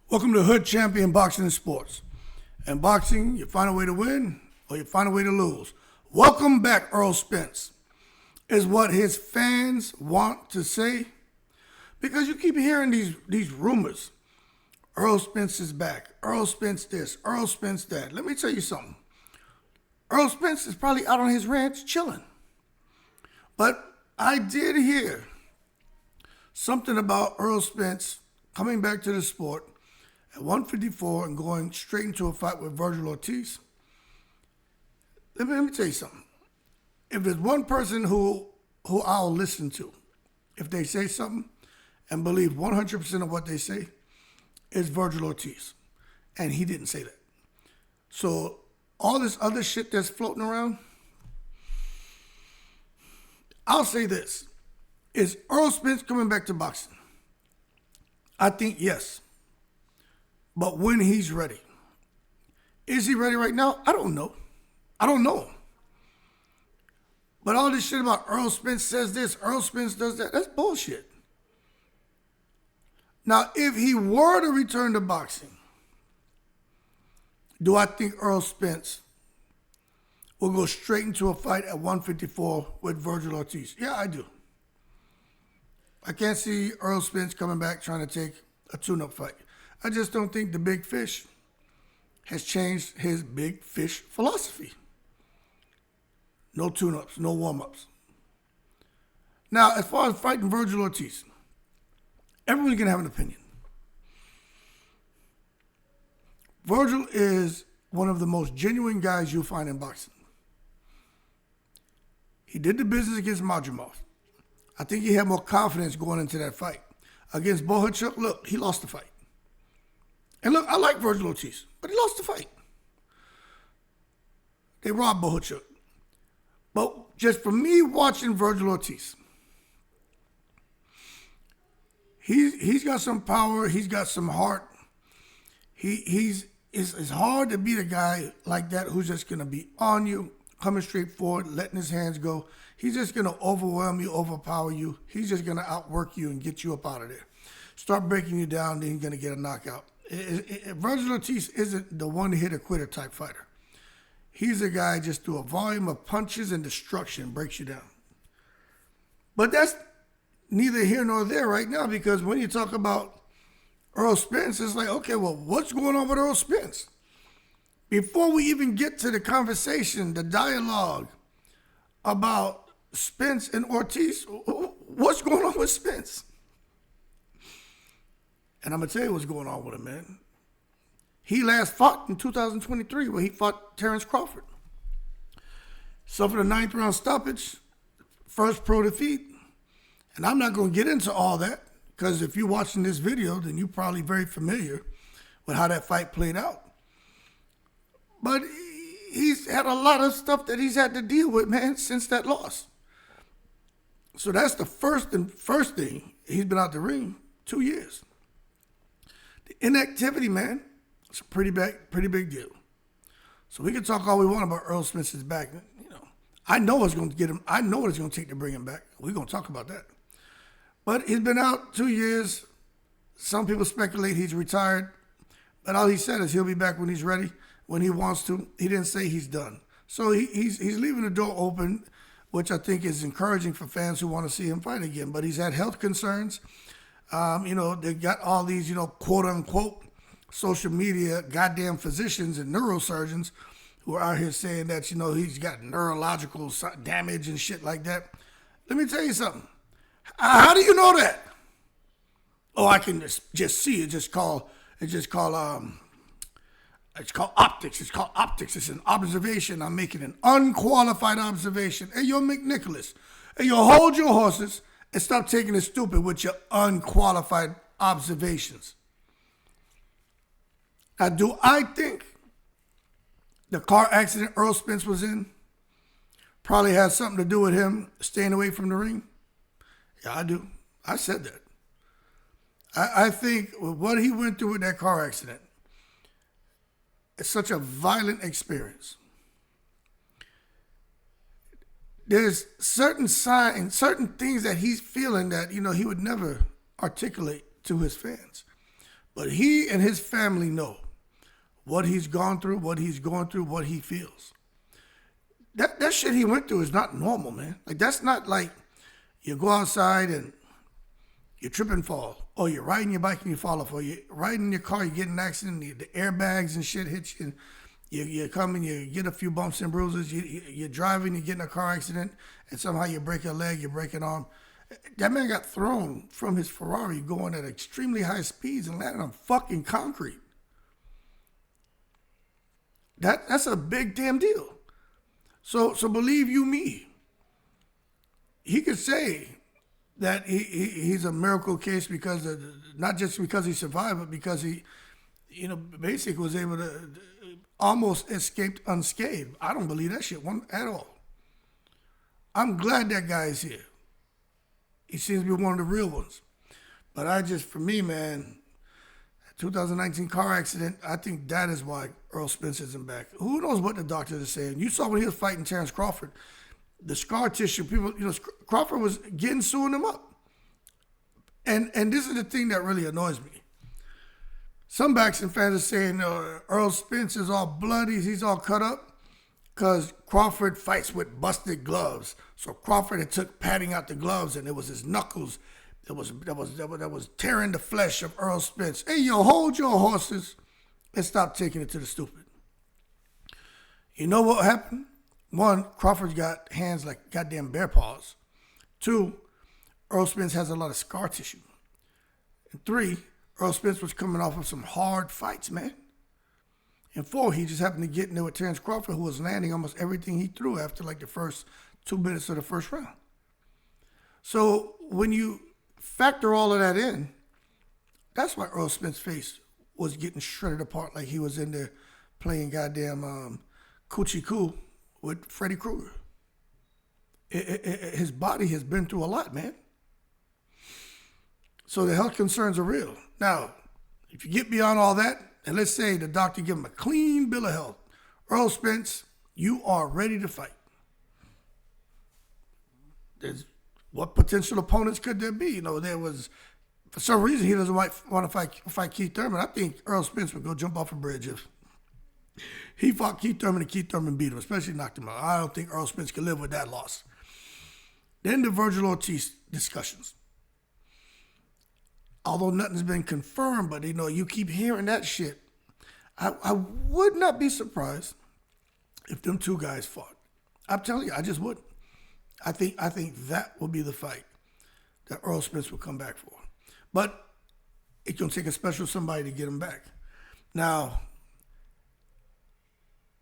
Welcome to Hood Champion Boxing and Sports. In boxing, you find a way to win or you find a way to lose. Welcome back, Errol Spence, is what his fans want to say. Because you keep hearing these rumors. Errol Spence is back. Errol Spence this. Errol Spence that. Let me tell you something. Errol Spence is probably out on his ranch chilling. But I did hear something about Errol Spence coming back to the sport at 154 and going straight into a fight with Vergil Ortiz. Let me tell you something. If there's one person who I'll listen to, if they say something and believe 100% of what they say, it's Vergil Ortiz. And he didn't say that. So all this other shit that's floating around, I'll say this. Is Errol Spence coming back to boxing? I think yes. But when he's ready. Is he ready right now? I don't know. I don't know. But all this shit about Errol Spence says this, Errol Spence does that, that's bullshit. Now, if he were to return to boxing, do I think Errol Spence will go straight into a fight at 154 with Vergil Ortiz? Yeah, I do. I can't see Errol Spence coming back trying to take a tune-up fight. I just don't think the big fish has changed his big fish philosophy. No tune-ups, no warm-ups. Now, as far as fighting Vergil Ortiz, everyone's going to have an opinion. Vergil is one of the most genuine guys you'll find in boxing. He did the business against Madrimov. I think he had more confidence going into that fight. Against Bohachuk, look, he lost the fight. And look, I like Vergil Ortiz, but he lost the fight. They robbed Bohachuk. But just for me watching Vergil Ortiz, he's got some power, he's got some heart. It's hard to beat a guy like that who's just going to be on you, coming straight forward, letting his hands go. He's just going to overwhelm you, overpower you. He's just going to outwork you and get you up out of there. Start breaking you down, then you're going to get a knockout. Vergil Ortiz isn't the one-hitter-quitter type fighter. He's a guy just through a volume of punches and destruction breaks you down. But that's neither here nor there right now, because when you talk about Errol Spence, it's like, okay, well, what's going on with Errol Spence? Before we even get to the conversation, the dialogue about Spence and Ortiz, what's going on with Spence? And I'm going to tell you what's going on with him, man. He last fought in 2023 where he fought Terrence Crawford. Suffered a 9th round stoppage, first pro defeat. And I'm not going to get into all that because if you're watching this video, then you're probably very familiar with how that fight played out. But he's had a lot of stuff that he's had to deal with, man, since that loss. So that's the first thing. He's been out the ring 2 years. The inactivity, man, it's a pretty big deal. So we can talk all we want about Errol Spence's back. You know, I know what's going to get him. I know what it's going to take to bring him back. We're going to talk about that. But he's been out 2 years. Some people speculate he's retired. But all he said is he'll be back when he's ready, when he wants to. He didn't say he's done. So he's leaving the door open, which I think is encouraging for fans who want to see him fight again. But he's had health concerns. They got all these, quote unquote, social media goddamn physicians and neurosurgeons who are out here saying that, he's got neurological damage and shit like that. Let me tell you something. How do you know that? Oh, I can just see it. It's called optics. It's called optics. It's an observation. I'm making an unqualified observation. Hey, yo, McNicholas. Hey, yo, hold your horses and stop taking it stupid with your unqualified observations. Now, do I think the car accident Errol Spence was in probably has something to do with him staying away from the ring? Yeah, I do. I said that. I think what he went through with that car accident, it's such a violent experience. There's certain signs, certain things that he's feeling that, he would never articulate to his fans. But he and his family know what he's gone through, what he's going through, what he feels. That shit he went through is not normal, man. Like, that's not like you go outside and you trip and fall, or you're riding your bike and you fall off, or you're riding in your car, you get in an accident, the airbags and shit hit you, and you come and you get a few bumps and bruises, you're driving, you get in a car accident, and somehow you break a leg, you break an arm. That man got thrown from his Ferrari going at extremely high speeds and landed on fucking concrete. That's a big damn deal. So believe you me, he could say that he's a miracle case because not just because he survived, but because he, basically was able to almost escaped unscathed. I don't believe that shit at all. I'm glad that guy is here. He seems to be one of the real ones. But for me, man, 2019 car accident, I think that is why Errol Spence isn't back. Who knows what the doctors are saying? You saw when he was fighting Terrence Crawford, the scar tissue, people, Crawford was suing him up. And this is the thing that really annoys me. Some boxing fans are saying Errol Spence is all bloody, he's all cut up, because Crawford fights with busted gloves. So Crawford had took padding out the gloves, and it was his knuckles that was tearing the flesh of Errol Spence. Hey, hold your horses and stop taking it to the stupid. You know what happened? One, Crawford's got hands like goddamn bear paws. Two, Errol Spence has a lot of scar tissue. And three, Errol Spence was coming off of some hard fights, man. And four, he just happened to get in there with Terrence Crawford, who was landing almost everything he threw after like the first 2 minutes of the first round. So when you factor all of that in, that's why Errol Spence's face was getting shredded apart like he was in there playing goddamn Coochie Coo with Freddy Krueger. His body has been through a lot, man. So the health concerns are real. Now, if you get beyond all that, and let's say the doctor give him a clean bill of health, Errol Spence, you are ready to fight. What potential opponents could there be? There was, for some reason, he doesn't want to fight Keith Thurman. I think Errol Spence would go jump off a bridge if he fought Keith Thurman and Keith Thurman beat him, especially knocked him out. I don't think Errol Spence could live with that loss. Then the Vergil Ortiz discussions. Although nothing's been confirmed, but you keep hearing that shit. I would not be surprised if them two guys fought. I'm telling you, I just wouldn't. I think that will be the fight that Errol Spence will come back for. But it's going to take a special somebody to get him back. Now,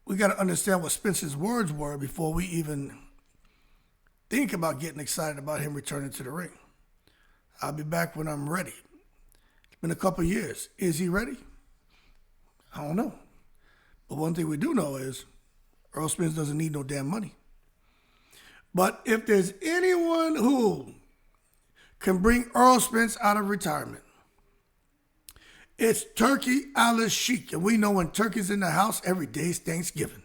we got to understand what Spence's words were before we even think about getting excited about him returning to the ring. I'll be back when I'm ready. It's been a couple years. Is he ready? I don't know. But one thing we do know is Errol Spence doesn't need no damn money. But if there's anyone who can bring Errol Spence out of retirement, it's Turki Alalshikh. And we know when Turkey's in the house, every day's Thanksgiving.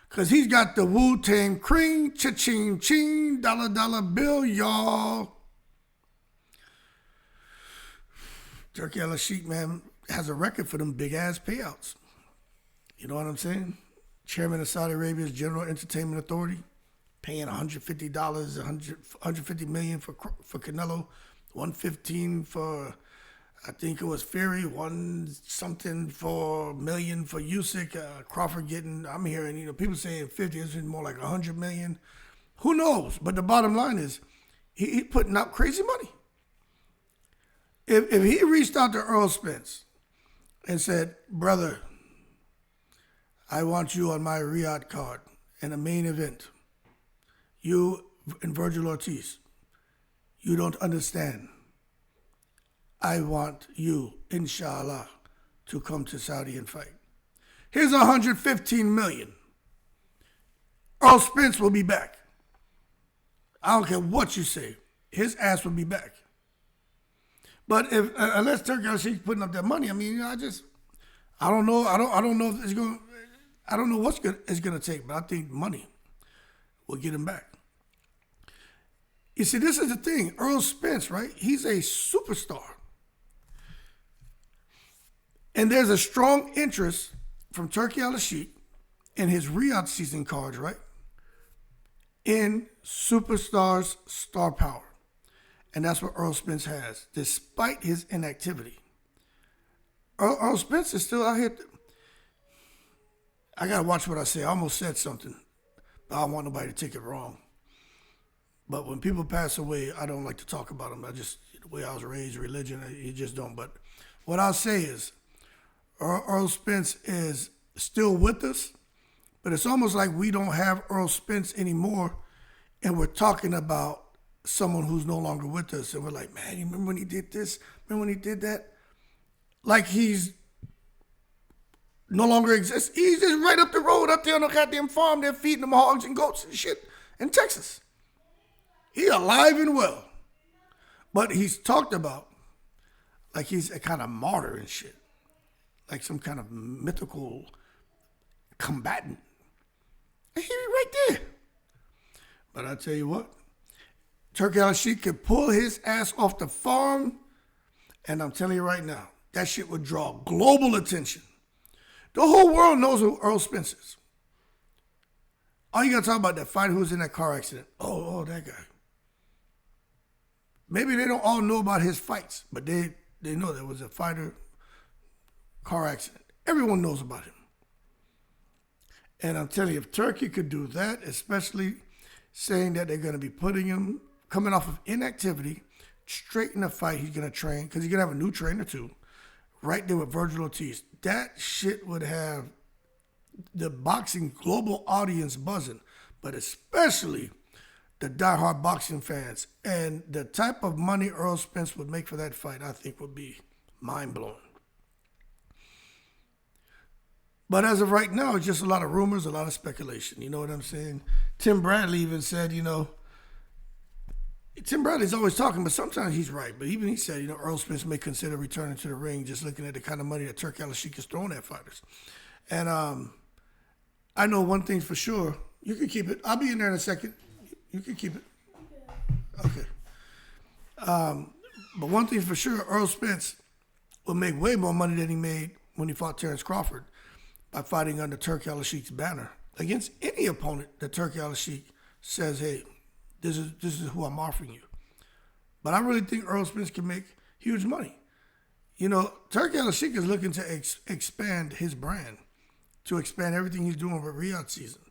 Because he's got the Wu-Tang cream, cha-ching, ching, dollar bill, y'all. Turki Alalshikh, man, has a record for them big-ass payouts. You know what I'm saying? Chairman of Saudi Arabia's General Entertainment Authority, paying $150, $150 million for Canelo, $115 for, I think it was Fury, $1 for million for Usyk. Crawford getting, I'm hearing, people saying 50, it's more like $100 million. Who knows? But the bottom line is, he putting out crazy money. If he reached out to Errol Spence and said, brother, I want you on my Riyadh card in a main event. You and Vergil Ortiz, you don't understand. I want you, inshallah, to come to Saudi and fight. Here's $115 million. Errol Spence will be back. I don't care what you say. His ass will be back. But if unless Turki Alalshikh's putting up that money, I don't know. I don't know if it's going. I don't know what's it's going to take, but I think money will get him back. You see, this is the thing. Errol Spence, right? He's a superstar. And there's a strong interest from Turki Alalshikh in his Riyadh season cards, right? In superstars' star power. And that's what Errol Spence has, despite his inactivity. Errol Spence is still out here. I got to watch what I say. I almost said something, but I don't want nobody to take it wrong. But when people pass away, I don't like to talk about them. The way I was raised, religion, you just don't. But what I'll say is, Errol Spence is still with us, but it's almost like we don't have Errol Spence anymore, and we're talking about someone who's no longer with us, and we're like, man, you remember when he did this? Remember when he did that? Like he's no longer exists. He's just right up the road, up there on the goddamn farm. They're feeding them hogs and goats and shit in Texas. He's alive and well. But he's talked about like he's a kind of martyr and shit. Like some kind of mythical combatant. And he's right there. But I tell you what, Turki Alalshikh could pull his ass off the farm, and I'm telling you right now, that shit would draw global attention. The whole world knows who Errol Spence is. All you gotta talk about that fighter who was in that car accident. Oh, that guy. Maybe they don't all know about his fights, but they know there was a fighter car accident. Everyone knows about him. And I'm telling you, if Turki could do that, especially saying that they're going to be putting him, coming off of inactivity, straight in the fight, he's going to train, because he's going to have a new trainer too, right there with Vergil Ortiz. That shit would have the boxing global audience buzzing, but especially the diehard boxing fans. And the type of money Errol Spence would make for that fight, I think, would be mind-blowing. But as of right now, it's just a lot of rumors, a lot of speculation. You know what I'm saying? Tim Bradley even said, Tim Bradley's always talking, but sometimes he's right. But even he said, Errol Spence may consider returning to the ring, just looking at the kind of money that Turki Alalshikh is throwing at fighters. And I know one thing for sure. You can keep it. I'll be in there in a second. You can keep it. Okay. But one thing for sure, Errol Spence will make way more money than he made when he fought Terrence Crawford by fighting under Turki Alalshikh's banner against any opponent that Turki Alalshikh says, hey, this is who I'm offering you. But I really think Errol Spence can make huge money. Turki Alalshikh is looking to expand his brand, to expand everything he's doing with Riyadh season.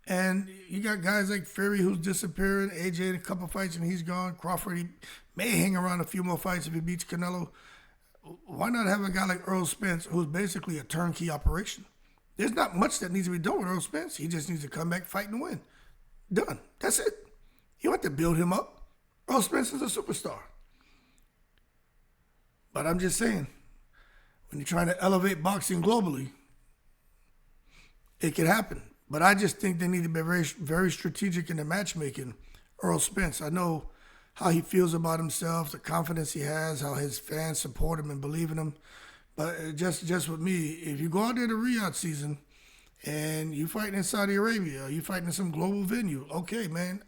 And you got guys like Fury who's disappearing, AJ in a couple fights and he's gone. Crawford, he may hang around a few more fights if he beats Canelo. Why not have a guy like Errol Spence who's basically a turnkey operation? There's not much that needs to be done with Errol Spence. He just needs to come back, fight, and win. Done. That's it. You don't have to build him up. Errol Spence is a superstar. But I'm just saying, when you're trying to elevate boxing globally, it can happen. But I just think they need to be very, very strategic in the matchmaking. Errol Spence, I know how he feels about himself, the confidence he has, how his fans support him and believe in him. But just with me, if you go out there to Riyadh season and you fighting in Saudi Arabia, or you fighting in some global venue, okay, man,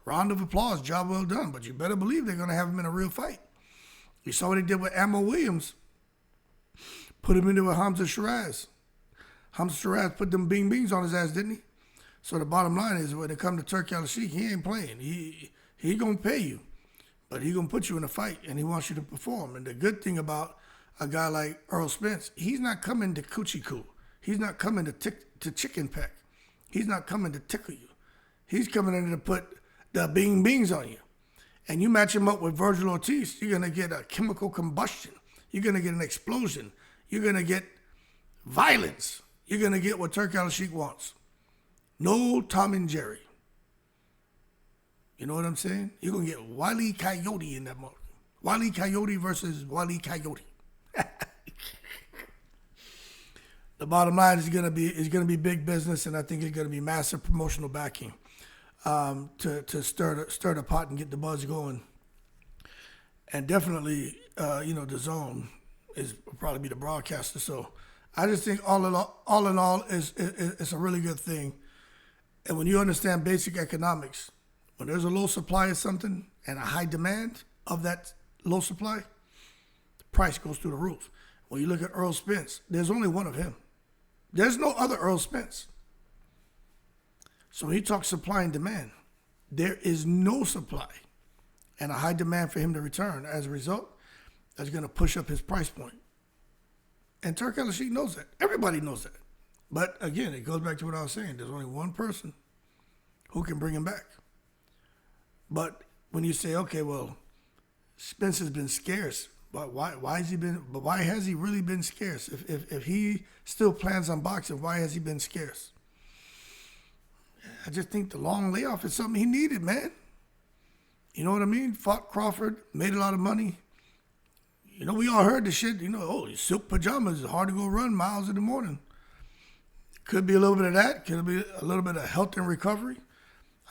round of applause, job well done. But you better believe they're going to have him in a real fight. You saw what he did with Ammo Williams. Put him into a Hamza Shiraz. Hamza Shiraz put them bing bings on his ass, didn't he? So the bottom line is, when it comes to Turki Alalshikh, he ain't playing. He gonna pay you, but he gonna put you in a fight, and he wants you to perform. And the good thing about a guy like Errol Spence, he's not coming to coochie coo. He's not coming to chicken peck. He's not coming to tickle you. He's coming in to put the bing bings on you. And you match him up with Vergil Ortiz, you're gonna get a chemical combustion. You're gonna get an explosion. You're gonna get violence. You're gonna get what Turki Alalshikh wants. No Tom and Jerry. You know what I'm saying? You're going to get Wile E. Coyote in that market. Wile E. Coyote versus Wile E. Coyote. The bottom line is going to be big business, and I think it's going to be massive promotional backing to stir the pot and get the buzz going. And definitely, the Zone is probably be the broadcaster. So I just think all in all, it's a really good thing. And when you understand basic economics, when there's a low supply of something and a high demand of that low supply, the price goes through the roof. When you look at Errol Spence, there's only one of him. There's no other Errol Spence. So when he talks supply and demand, there is no supply and a high demand for him to return. As a result, that's going to push up his price point. And Turki Alalshikh knows that. Everybody knows that. But again, it goes back to what I was saying. There's only one person who can bring him back. But when you say, okay, well, Spence has been scarce, but why has he really been scarce? If he still plans on boxing, why has he been scarce? I just think the long layoff is something he needed, man. You know what I mean? Fought Crawford, made a lot of money. You know, we all heard the shit, oh, silk pajamas, it's hard to go run miles in the morning. Could be a little bit of that. Could be a little bit of health and recovery,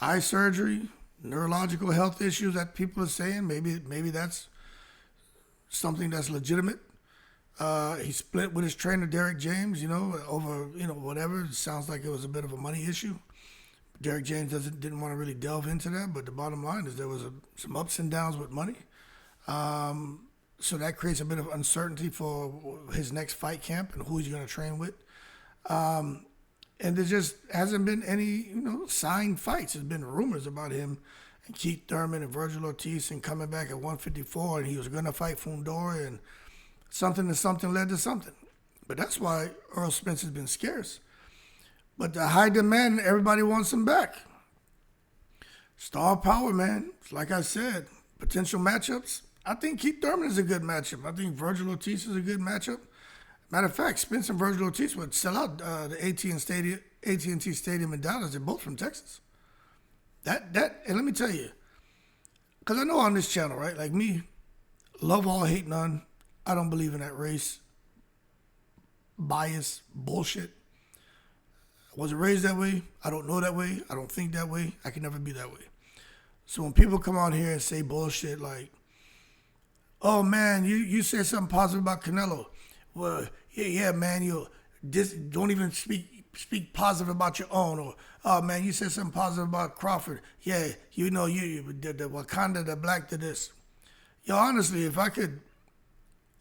eye surgery, neurological health issues that people are saying. Maybe that's something that's legitimate. He split with his trainer, Derek James, over, whatever. It sounds like it was a bit of a money issue. Derek James didn't want to really delve into that, but the bottom line is there was some ups and downs with money. So that creates a bit of uncertainty for his next fight camp and who he's going to train with. And there just hasn't been any, signed fights. There's been rumors about him and Keith Thurman and Vergil Ortiz and coming back at 154, and he was going to fight Fundora, and something led to something. But that's why Errol Spence has been scarce. But the high demand, everybody wants him back. Star power, man. Like I said, potential matchups. I think Keith Thurman is a good matchup. I think Vergil Ortiz is a good matchup. Matter of fact, Spence and Vergil Ortiz would sell out the AT&T Stadium in Dallas. They're both from Texas. And let me tell you, because I know on this channel, right, like me, love all, hate none. I don't believe in that race bias bullshit. I wasn't raised that way. I don't know that way. I don't think that way. I can never be that way. So when people come out here and say bullshit like, oh man, you said something positive about Canelo. Well, yeah, man, you don't even speak positive about your own. Or, oh man, you said something positive about Crawford. Yeah, you the Wakanda, the black to this. Yo, honestly, if I could,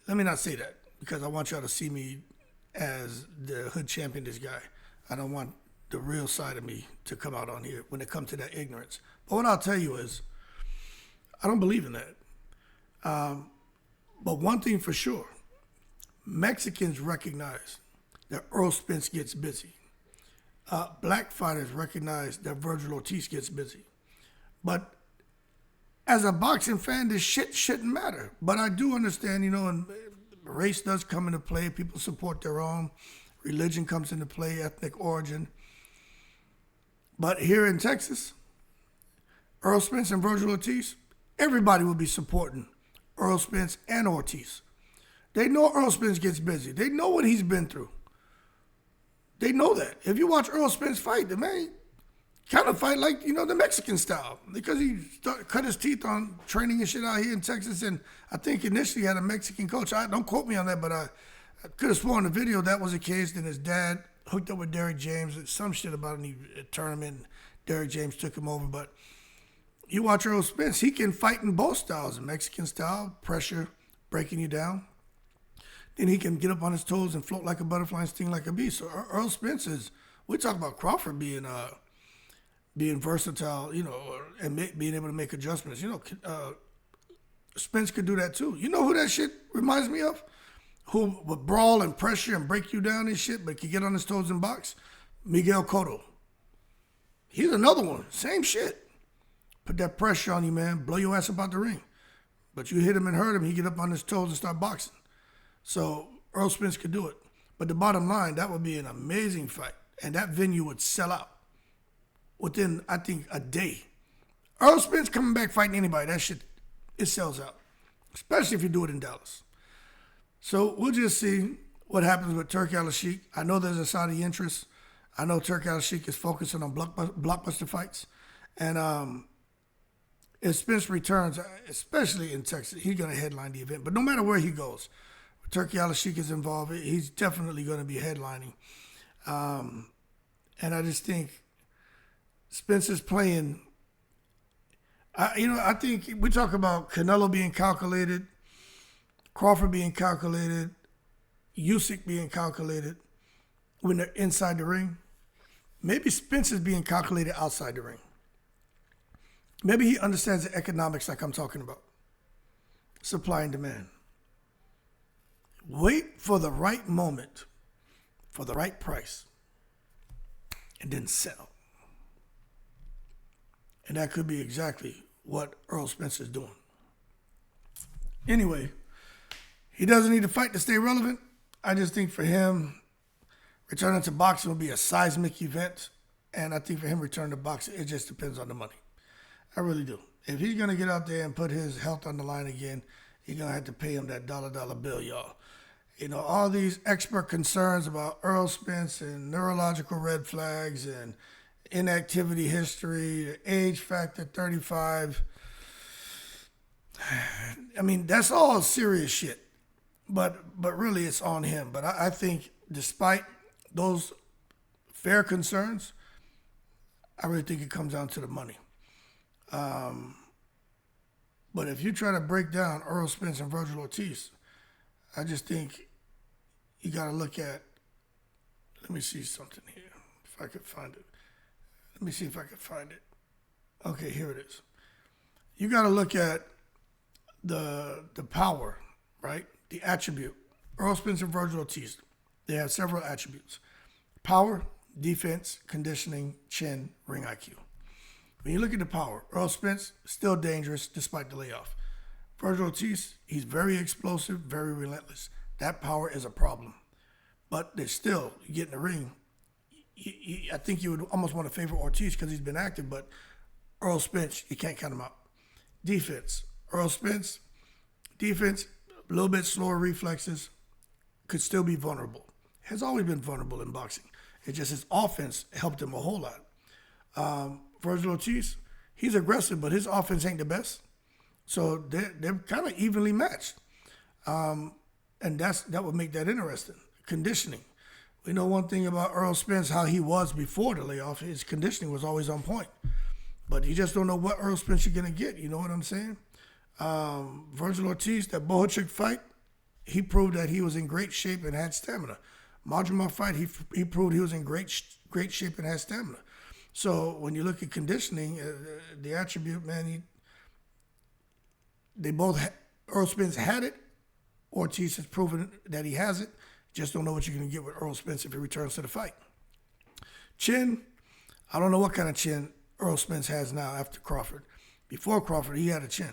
let me not say that because I want y'all to see me as the hood champion, this guy. I don't want the real side of me to come out on here when it comes to that ignorance. But what I'll tell you is, I don't believe in that. But one thing for sure, Mexicans recognize that Errol Spence gets busy. Black fighters recognize that Vergil Ortiz gets busy. But as a boxing fan, this shit shouldn't matter. But I do understand, and race does come into play. People support their own. Religion comes into play, ethnic origin. But here in Texas, Errol Spence and Vergil Ortiz, everybody will be supporting Errol Spence and Ortiz. They know Errol Spence gets busy. They know what he's been through. They know that. If you watch Errol Spence fight, the man kind of fight like, the Mexican style because he cut his teeth on training and shit out here in Texas. And I think initially he had a Mexican coach. Don't quote me on that, but I could have sworn in the video that was the case. Then his dad hooked up with Derek James. Some shit about a tournament. Derek James took him over. But you watch Errol Spence, he can fight in both styles. Mexican style, pressure, breaking you down. Then he can get up on his toes and float like a butterfly and sting like a bee. So Errol Spence is, we talk about Crawford being versatile, and being able to make adjustments. Spence could do that too. You know who that shit reminds me of? Who would brawl and pressure and break you down and shit, but could get on his toes and box? Miguel Cotto. He's another one. Same shit. Put that pressure on you, man. Blow your ass up out the ring. But you hit him and hurt him, he get up on his toes and start boxing. So Errol Spence could do it. But the bottom line, that would be an amazing fight. And that venue would sell out within, I think, a day. Errol Spence coming back fighting anybody, that shit, it sells out. Especially if you do it in Dallas. So we'll just see what happens with Turki Alalshikh. I know there's a Saudi interest. I know Turki Alalshikh is focusing on blockbuster fights. And if Spence returns, especially in Texas, he's going to headline the event. But no matter where he goes, Turki Alalshikh is involved. He's definitely going to be headlining. And I just think Spence is playing. I think we talk about Canelo being calculated, Crawford being calculated, Usyk being calculated when they're inside the ring. Maybe Spence is being calculated outside the ring. Maybe he understands the economics like I'm talking about. Supply and demand. Wait for the right moment, for the right price, and then sell. And that could be exactly what Errol Spence is doing. Anyway, he doesn't need to fight to stay relevant. I just think for him, returning to boxing will be a seismic event. And I think for him returning to boxing, it just depends on the money. I really do. If he's going to get out there and put his health on the line again, you're going to have to pay him that dollar bill, y'all. You know, all these expert concerns about Errol Spence and neurological red flags and inactivity history, the age factor 35. I mean, that's all serious shit. But really, it's on him. But I think despite those fair concerns, I really think it comes down to the money. But if you try to break down Errol Spence and Vergil Ortiz, I just think you got to look at, let me see something here, if I could find it. Let me see if I can find it. Okay, here it is. You got to look at the power, right? The attribute. Errol Spence and Vergil Ortiz, they have several attributes. Power, defense, conditioning, chin, ring IQ. When you look at the power, Errol Spence, still dangerous despite the layoff. Vergil Ortiz, he's very explosive, very relentless. That power is a problem. But there's still, you get in the ring, I think you would almost want to favor Ortiz because he's been active, but Errol Spence, you can't count him out. Defense. Errol Spence, defense, a little bit slower reflexes, could still be vulnerable. Has always been vulnerable in boxing. It's just his offense helped him a whole lot. Vergil Ortiz, he's aggressive, but his offense ain't the best. So they're kind of evenly matched. And that would make that interesting. Conditioning. We know one thing about Errol Spence, how he was before the layoff. His conditioning was always on point. But you just don't know what Errol Spence you're going to get. You know what I'm saying? Vergil Ortiz, that Bohachik fight, he proved that he was in great shape and had stamina. Majumar fight, he proved he was in great shape and had stamina. So when you look at conditioning, the attribute, man, Errol Spence had it. Ortiz has proven that he has it. Just don't know what you're going to get with Errol Spence if he returns to the fight. Chin, I don't know what kind of chin Errol Spence has now after Crawford. Before Crawford, he had a chin.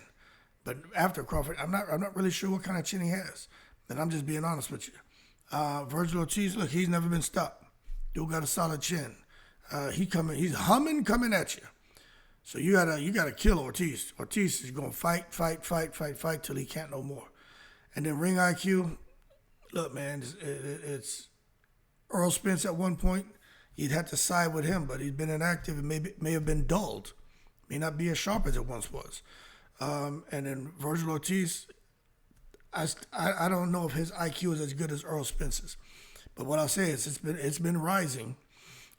But after Crawford, I'm not really sure what kind of chin he has. And I'm just being honest with you. Vergil Ortiz, look, he's never been stopped. Dude got a solid chin. He's humming coming at you. So you gotta kill Ortiz. Ortiz is gonna fight till he can't no more. And then ring IQ, look, man, it's Errol Spence at one point. You'd have to side with him, but he's been inactive and may have been dulled. May not be as sharp as it once was. And then Vergil Ortiz, I don't know if his IQ is as good as Errol Spence's. But what I'll say is it's been rising.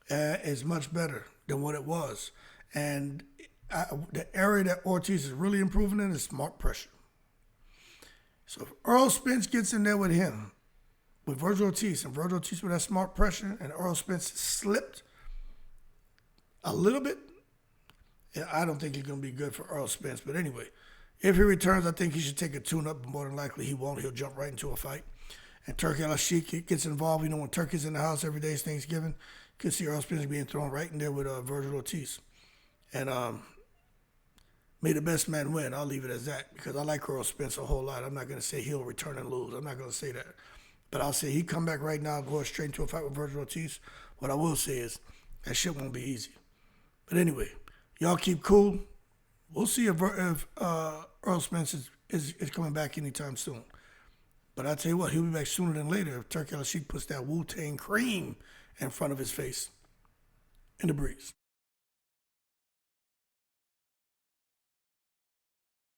It's much better than what it was. And the area that Ortiz is really improving in is smart pressure. So if Errol Spence gets in there with him, with Vergil Ortiz, and Vergil Ortiz with that smart pressure, and Errol Spence slipped a little bit, I don't think it's going to be good for Errol Spence. But anyway, if he returns, I think he should take a tune-up, but more than likely he won't. He'll jump right into a fight. And Turki Alalshikh gets involved. You know, when Turki's in the house every day is Thanksgiving, you can see Errol Spence being thrown right in there with Vergil Ortiz. And may the best man win. I'll leave it as that because I like Errol Spence a whole lot. I'm not going to say he'll return and lose. I'm not going to say that. But I'll say he come back right now, go straight into a fight with Vergil Ortiz. What I will say is that shit won't be easy. But anyway, y'all keep cool. We'll see if Errol Spence is coming back anytime soon. But I tell you what, he'll be back sooner than later if Turki Alalshikh puts that Wu-Tang cream in front of his face in the breeze.